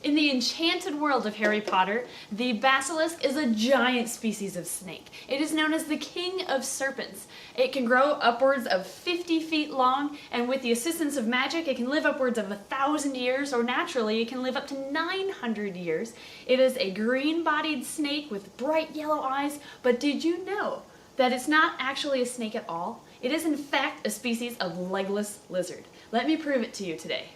In the enchanted world of Harry Potter, the basilisk is a giant species of snake. It is known as the king of serpents. It can grow upwards of 50 feet long, and with the assistance of magic, it can live upwards of 1,000 years, or naturally, it can live up to 900 years. It is a green-bodied snake with bright yellow eyes, but did you know that it's not actually a snake at all? It is in fact a species of legless lizard. Let me prove it to you today.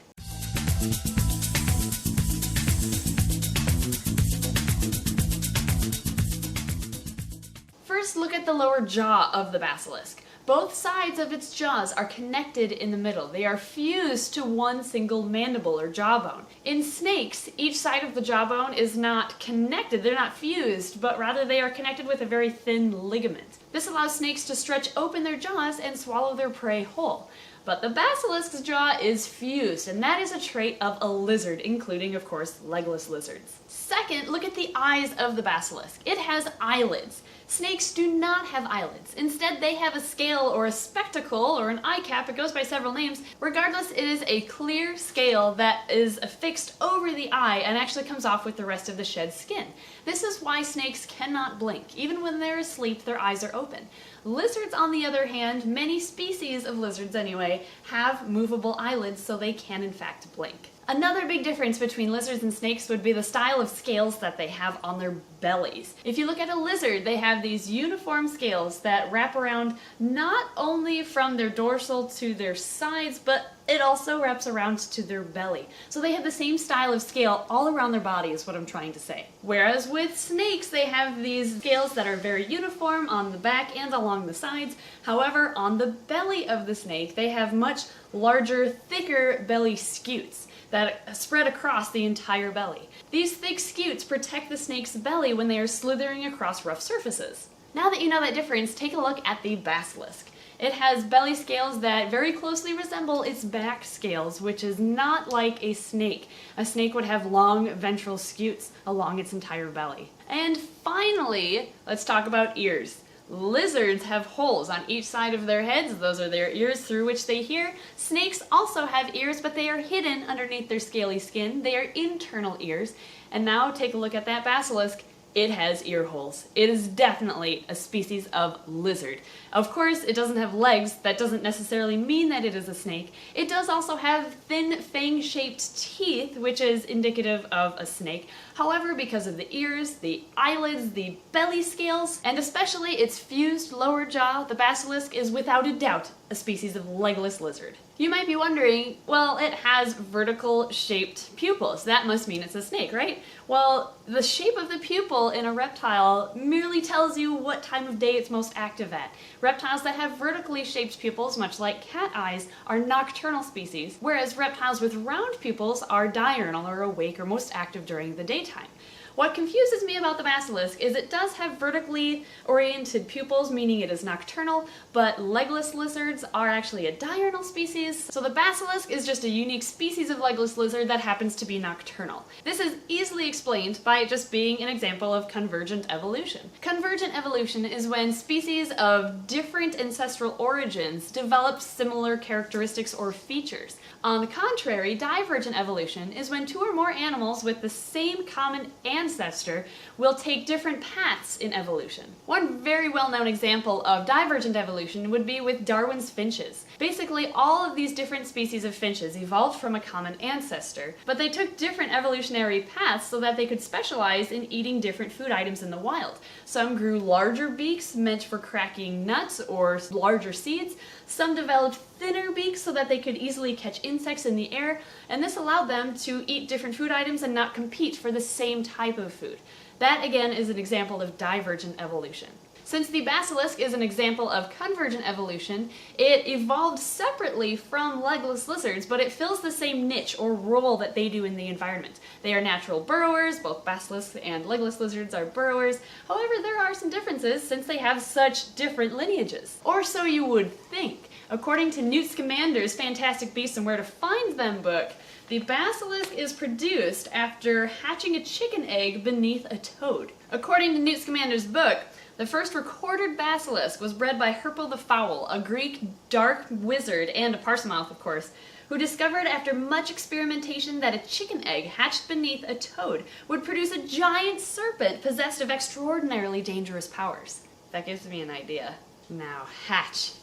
First, look at the lower jaw of the basilisk. Both sides of its jaws are connected in the middle. They are fused to one single mandible or jawbone. In snakes, each side of the jawbone is not connected, they're not fused, but rather they are connected with a very thin ligament. This allows snakes to stretch open their jaws and swallow their prey whole. But the basilisk's jaw is fused, and that is a trait of a lizard, including, of course, legless lizards. Second, look at the eyes of the basilisk. It has eyelids. Snakes do not have eyelids. Instead, they have a scale or a spectacle or an eye cap. It goes by several names. Regardless, it is a clear scale that is affixed over the eye and actually comes off with the rest of the shed skin. This is why snakes cannot blink. Even when they're asleep, their eyes are open. Lizards, on the other hand, many species of lizards anyway, have movable eyelids so they can in fact blink. Another big difference between lizards and snakes would be the style of scales that they have on their bellies. If you look at a lizard, they have these uniform scales that wrap around not only from their dorsal to their sides, but it also wraps around to their belly. So they have the same style of scale all around their body is what I'm trying to say. Whereas with snakes, they have these scales that are very uniform on the back and along the sides. However, on the belly of the snake, they have much larger, thicker belly scutes that spread across the entire belly. These thick scutes protect the snake's belly when they are slithering across rough surfaces. Now that you know that difference, take a look at the basilisk. It has belly scales that very closely resemble its back scales, which is not like a snake. A snake would have long ventral scutes along its entire belly. And finally, let's talk about ears. Lizards have holes on each side of their heads. Those are their ears through which they hear. Snakes also have ears, but they are hidden underneath their scaly skin. They are internal ears. And now take a look at that basilisk. It has ear holes. It is definitely a species of lizard. Of course, it doesn't have legs. That doesn't necessarily mean that it is a snake. It does also have thin fang-shaped teeth, which is indicative of a snake. However, because of the ears, the eyelids, the belly scales, and especially its fused lower jaw, the basilisk is without a doubt a species of legless lizard. You might be wondering, well, it has vertical shaped pupils. That must mean it's a snake, right? Well, the shape of the pupil in a reptile merely tells you what time of day it's most active at. Reptiles that have vertically shaped pupils, much like cat eyes, are nocturnal species, whereas reptiles with round pupils are diurnal or awake or most active during the daytime. What confuses me about the basilisk is it does have vertically oriented pupils, meaning it is nocturnal, but legless lizards are actually a diurnal species, so the basilisk is just a unique species of legless lizard that happens to be nocturnal. This is easily explained by it just being an example of convergent evolution. Convergent evolution is when species of different ancestral origins develop similar characteristics or features. On the contrary, divergent evolution is when two or more animals with the same common ancestor will take different paths in evolution. One very well-known example of divergent evolution would be with Darwin's finches. Basically, all of these different species of finches evolved from a common ancestor, but they took different evolutionary paths so that they could specialize in eating different food items in the wild. Some grew larger beaks meant for cracking nuts or larger seeds. Some developed thinner beaks so that they could easily catch insects in the air, and this allowed them to eat different food items and not compete for the same type of food. That, again, is an example of divergent evolution. Since the basilisk is an example of convergent evolution, it evolved separately from legless lizards, but it fills the same niche or role that they do in the environment. They are natural burrowers. Both basilisks and legless lizards are burrowers. However, there are some differences since they have such different lineages. Or so you would think. According to Newt Scamander's Fantastic Beasts and Where to Find Them book, the basilisk is produced after hatching a chicken egg beneath a toad. According to Newt Scamander's book, the first recorded basilisk was bred by Herpo the Fowl, a Greek dark wizard and a parsimouth, of course, who discovered after much experimentation that a chicken egg hatched beneath a toad would produce a giant serpent possessed of extraordinarily dangerous powers. That gives me an idea. Now, hatch.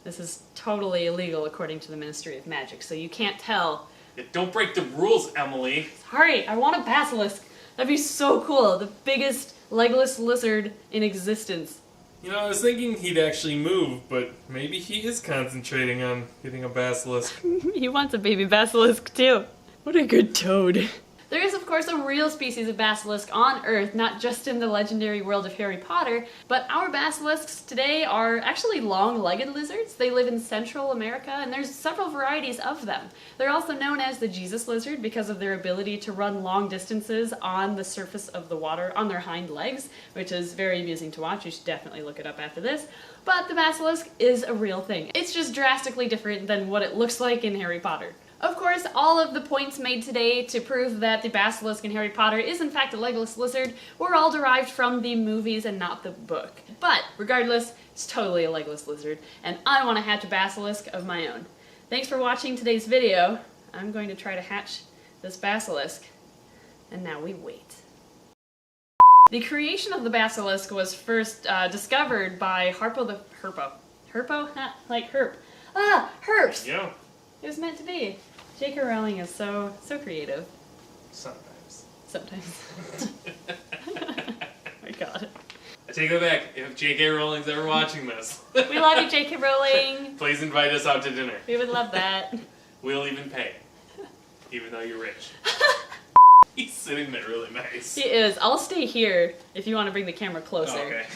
This is totally illegal according to the Ministry of Magic, so you can't tell. Yeah, don't break the rules, Emily. Sorry, I want a basilisk. That'd be so cool. The biggest legless lizard in existence. You know, I was thinking he'd actually move, but maybe he is concentrating on getting a basilisk. He wants a baby basilisk too. What a good toad. There is, of course, a real species of basilisk on Earth, not just in the legendary world of Harry Potter, but our basilisks today are actually long-legged lizards. They live in Central America, and there's several varieties of them. They're also known as the Jesus lizard because of their ability to run long distances on the surface of the water on their hind legs, which is very amusing to watch. You should definitely look it up after this. But the basilisk is a real thing. It's just drastically different than what it looks like in Harry Potter. Of course, all of the points made today to prove that the basilisk in Harry Potter is in fact a legless lizard were all derived from the movies and not the book. But, regardless, it's totally a legless lizard, and I want to hatch a basilisk of my own. Thanks for watching today's video. I'm going to try to hatch this basilisk, and now we wait. The creation of the basilisk was first discovered by Herpo? Like herp. Ah, herps! Yeah. It was meant to be. J.K. Rowling is so creative. Sometimes. Sometimes. Oh my god. I take that back. If J.K. Rowling's ever watching this, We love you, J.K. Rowling. please invite us out to dinner. We would love that. We'll even pay, even though you're rich. He's sitting there really nice. He is. I'll stay here if you want to bring the camera closer. Oh, okay.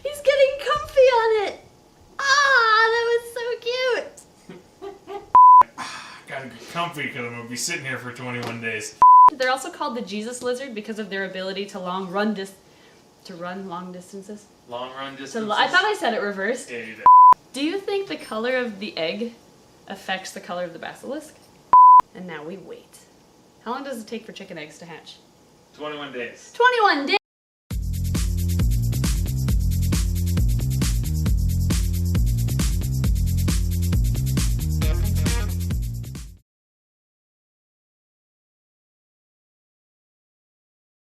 He's getting comfy on it. Ah, that was so cute. Gotta get comfy because I'm gonna be sitting here for 21 days. They're also called the Jesus lizard because of their ability to run long distances. Long run distances. I thought I said it reversed. Yeah, you did. Do you think the color of the egg affects the color of the basilisk? And now we wait. How long does it take for chicken eggs to hatch? 21 days. 21 days!